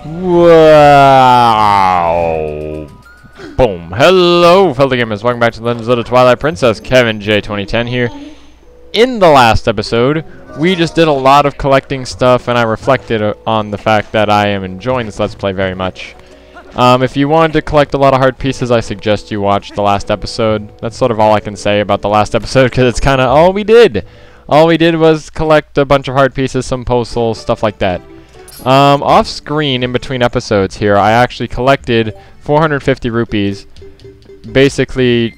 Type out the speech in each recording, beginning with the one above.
Wow. Boom. Hello, fellow gamers. Welcome back to Legend of Zelda Twilight Princess. Kevin J 2010 here. In the last episode, we just did a lot of collecting stuff, and I reflected on the fact that I am enjoying this Let's Play very much. If you wanted to collect a lot of heart pieces, I suggest you watch the last episode. That's sort of all I can say about the last episode, because it's kind of all we did. All we did was collect a bunch of heart pieces, some postals, stuff like that. Off screen, in between episodes here, I actually collected 450 rupees. Basically,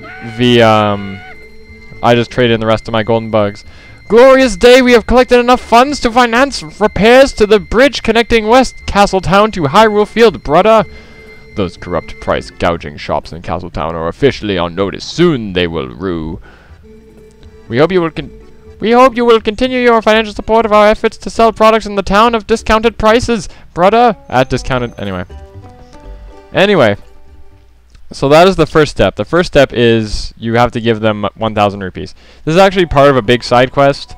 I just traded in the rest of my golden bugs. Glorious day! We have collected enough funds to finance repairs to the bridge connecting West Castletown to Hyrule Field, brother. Those corrupt price gouging shops in Castletown are officially on notice. Soon they will rue. We hope you will continue your financial support of our efforts to sell products in the town of discounted prices, brother. At discounted... Anyway. So that is the first step. The first step is you have to give them 1,000 rupees. This is actually part of a big side quest.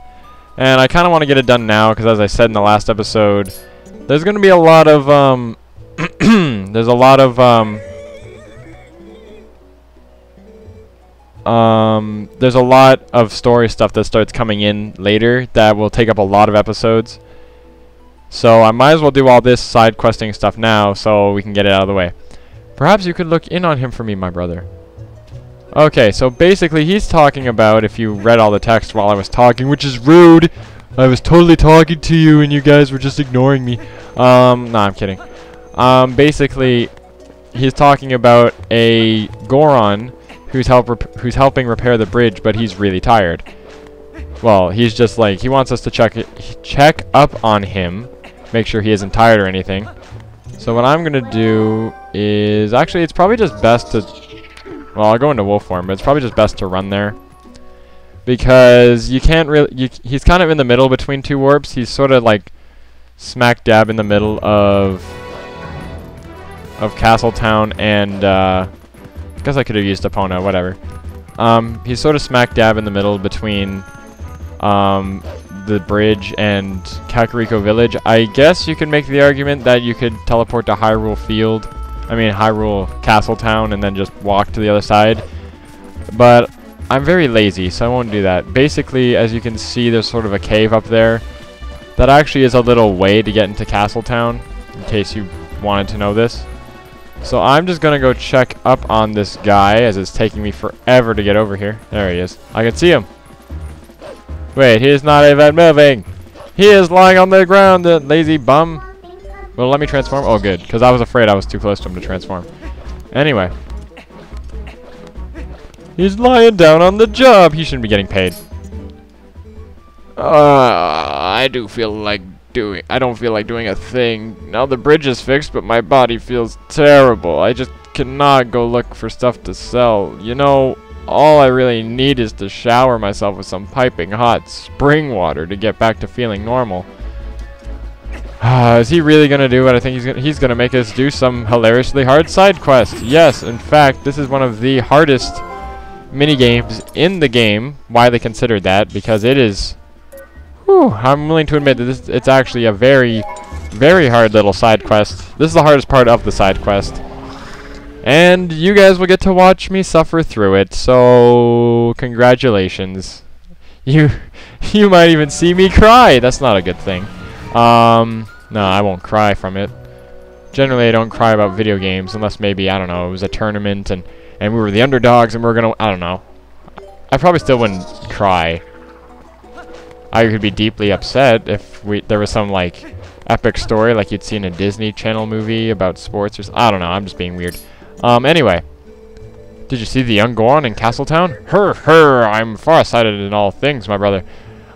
And I kind of want to get it done now, because as I said in the last episode, there's going to be a lot of, there's a lot of, there's a lot of story stuff that starts coming in later that will take up a lot of episodes. So I might as well do all this side questing stuff now so we can get it out of the way. Perhaps you could look in on him for me, my brother. Okay, so basically he's talking about, if you read all the text while I was talking, which is rude. I was totally talking to you and you guys were just ignoring me. No, I'm kidding. Basically, he's talking about a Goron who's helping repair the bridge, but he's really tired. Well, he's just like, he wants us to check up on him, make sure he isn't tired or anything. So what I'm gonna do is, actually it's probably just best to, well, I'll go into wolf form, but it's probably just best to run there. Because you can't really, he's kind of in the middle between two warps. He's sort of like smack dab in the middle of Castletown and, I guess I could have used Epona, whatever. He's sort of smack dab in the middle between, the bridge and Kakariko Village. I guess you could make the argument that you could teleport to Hyrule Castletown and then just walk to the other side. But I'm very lazy, so I won't do that. Basically, as you can see, there's sort of a cave up there. That actually is a little way to get into Castletown, in case you wanted to know this. So I'm just gonna go check up on this guy, as it's taking me forever to get over here. There he is. I can see him. Wait, he is not even moving. He is lying on the ground, the lazy bum. Well, let me transform. Oh, good, because I was afraid I was too close to him to transform. Anyway. He's lying down on the job. He shouldn't be getting paid. I don't feel like doing a thing. Now the bridge is fixed, but my body feels terrible. I just cannot go look for stuff to sell. You know, all I really need is to shower myself with some piping hot spring water to get back to feeling normal. Is he really gonna do what I think he's gonna make us do some hilariously hard side quest? Yes, in fact, this is one of the hardest minigames in the game. Widely considered that, because it is... Whew, I'm willing to admit that it's actually a very, very hard little side quest. This is the hardest part of the side quest. And you guys will get to watch me suffer through it, so congratulations. You might even see me cry. That's not a good thing. No, I won't cry from it. Generally, I don't cry about video games, unless maybe, I don't know, it was a tournament and we were the underdogs and we're gonna, I don't know. I probably still wouldn't cry. I could be deeply upset if there was some, like, epic story like you'd see in a Disney Channel movie about sports or something. I don't know, I'm just being weird. Anyway. Did you see the young Goron in Castletown? I'm far-sighted in all things, my brother.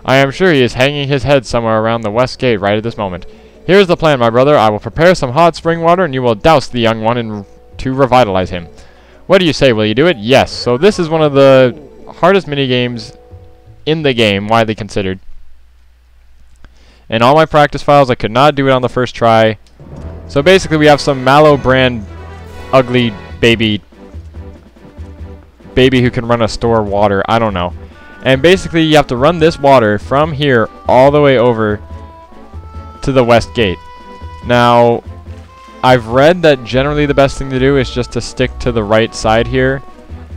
I am sure he is hanging his head somewhere around the west gate right at this moment. Here's the plan, my brother. I will prepare some hot spring water, and you will douse the young one to revitalize him. What do you say? Will you do it? Yes. So this is one of the hardest minigames in the game, widely considered. In all my practice files, I could not do it on the first try. So basically, we have some Mallow brand ugly baby who can run a store of water. I don't know. And basically, you have to run this water from here all the way over to the west gate. Now, I've read that generally the best thing to do is just to stick to the right side here.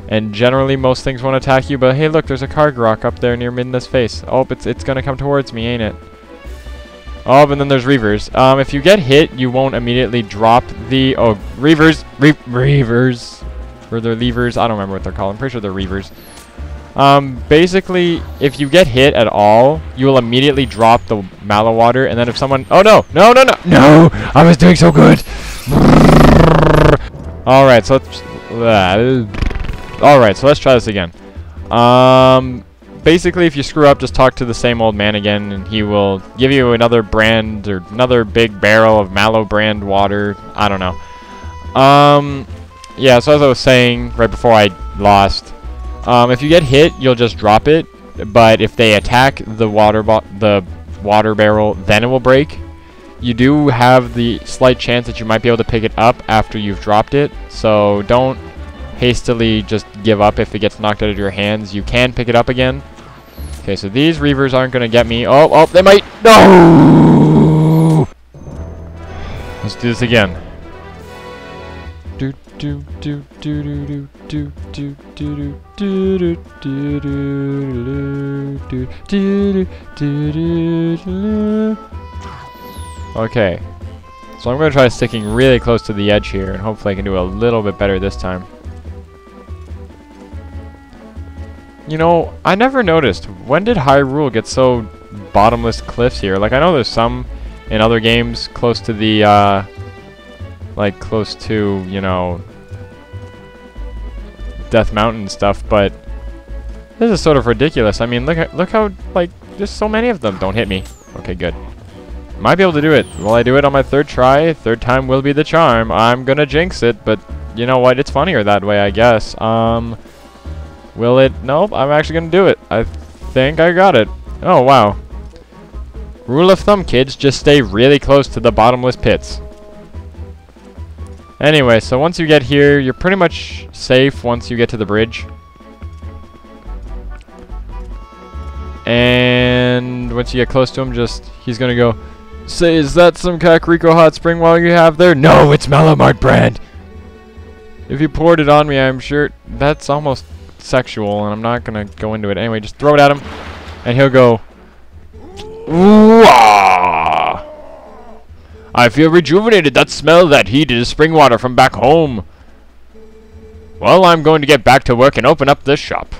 And generally most things won't attack you, but hey look, there's a Cargrock up there near Midna's face. Oh, it's gonna come towards me, ain't it? Oh, and then there's Reavers. If you get hit, you won't immediately drop the... Oh, Reavers! Reavers! Or they're levers, I don't remember what they're called. I'm pretty sure they're Reavers. Basically, if you get hit at all, you will immediately drop the Mallow Water, and then if someone... Oh no! No, no, no! No! I was doing so good! Alright, so let's... Alright, so let's try this again. Basically, if you screw up, just talk to the same old man again, and he will give you another brand, or another big barrel of Mallow brand water. I don't know. Yeah, so as I was saying, right before I lost, if you get hit, you'll just drop it, but if they attack the water barrel, then it will break. You do have the slight chance that you might be able to pick it up after you've dropped it, so don't hastily just give up if it gets knocked out of your hands. You can pick it up again. Okay, so these Reavers aren't going to get me. Oh, they might. No! Let's do this again. Okay. So I'm going to try sticking really close to the edge here, and hopefully I can do a little bit better this time. You know, I never noticed. When did Hyrule get so bottomless cliffs here? Like, I know there's some in other games close to the, like, close to, you know, Death Mountain and stuff, but this is sort of ridiculous. I mean, look how, like, just so many of them. Don't hit me. Okay, good. Might be able to do it. Will I do it on my third try? Third time will be the charm. I'm gonna jinx it, but you know what? It's funnier that way, I guess. Will it? Nope, I'm actually going to do it. I think I got it. Oh, wow. Rule of thumb, kids, just stay really close to the bottomless pits. Anyway, so once you get here, you're pretty much safe once you get to the bridge. And once you get close to him, he's going to go, say, is that some Kakariko hot spring water you have there? No, it's Malamart brand. If you poured it on me, I'm sure that's almost sexual, and I'm not gonna go into it anyway. Just throw it at him and he'll go, "Ooh-ah! I feel rejuvenated. That smell, that heat is spring water from back home. Well, I'm going to get back to work and open up this shop."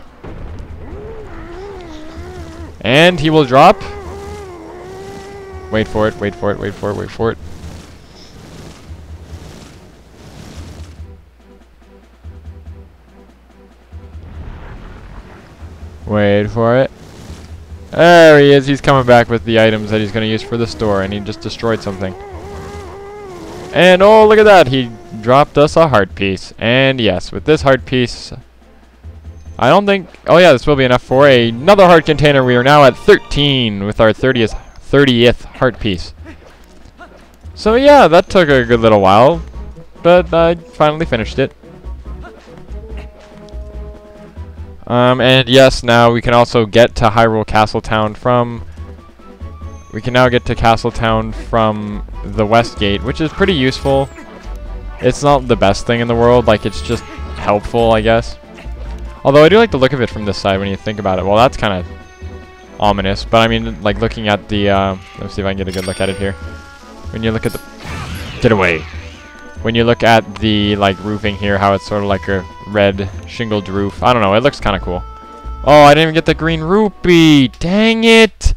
And he will drop. Wait for it, wait for it, wait for it, wait for it. Wait for it. There he is. He's coming back with the items that he's going to use for the store, and he just destroyed something. And oh, look at that. He dropped us a heart piece. And yes, with this heart piece, I don't think... Oh yeah, this will be enough for another heart container. We are now at 13 with our 30th heart piece. So yeah, that took a good little while, but I finally finished it. And yes, now we can also get to Hyrule Castletown from... We can now get to Castletown from the West Gate, which is pretty useful. It's not the best thing in the world, like, it's just helpful, I guess. Although I do like the look of it from this side when you think about it. Well, that's kind of ominous, but I mean, like, looking at the, let's see if I can get a good look at it here. When you look at the... Get away! When you look at the, like, roofing here, how it's sort of like a red shingled roof. I don't know, it looks kind of cool. Oh, I didn't even get the green rupee! Dang it!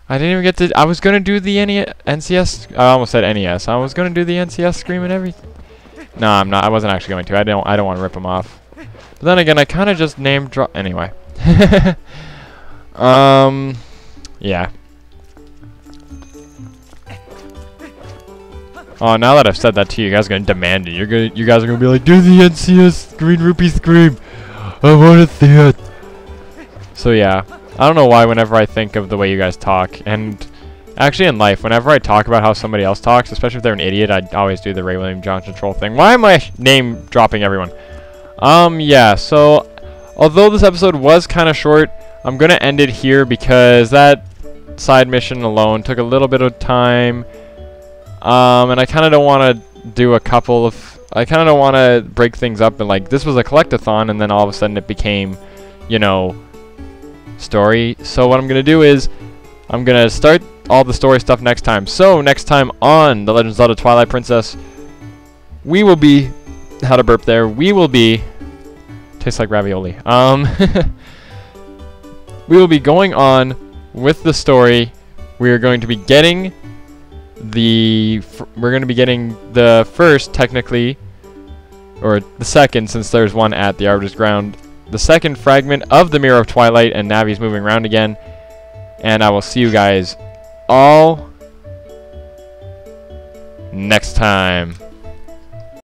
I didn't even get to... I was going to do the NCS... I almost said NES. I was going to do the NCS scream and everything. No, I'm not. I wasn't actually going to. I don't want to rip them off. But then again, I kind of just name drop... Anyway. Yeah. Oh, now that I've said that to you, you guys are gonna demand it. You guys are gonna be like, do the NCS green rupee scream. I want to see it. So yeah, I don't know why whenever I think of the way you guys talk, and actually in life, whenever I talk about how somebody else talks, especially if they're an idiot, I always do the Ray William Johnson troll thing. Why am I name dropping everyone? Yeah. So although this episode was kind of short, I'm gonna end it here because that side mission alone took a little bit of time. And I kind of don't want to do a couple of... I kind of don't want to break things up and like, this was a collectathon and then all of a sudden it became, you know, story. So what I'm going to do is, I'm going to start all the story stuff next time. So next time on The Legend of Zelda Twilight Princess, we will be... How to burp there. We will be... Tastes like ravioli. We will be going on with the story. We are going to be getting the first, technically, or the second, since there's one at the Arbiter's Ground, the second fragment of the Mirror of Twilight, and Navi's moving around again. And I will see you guys all next time.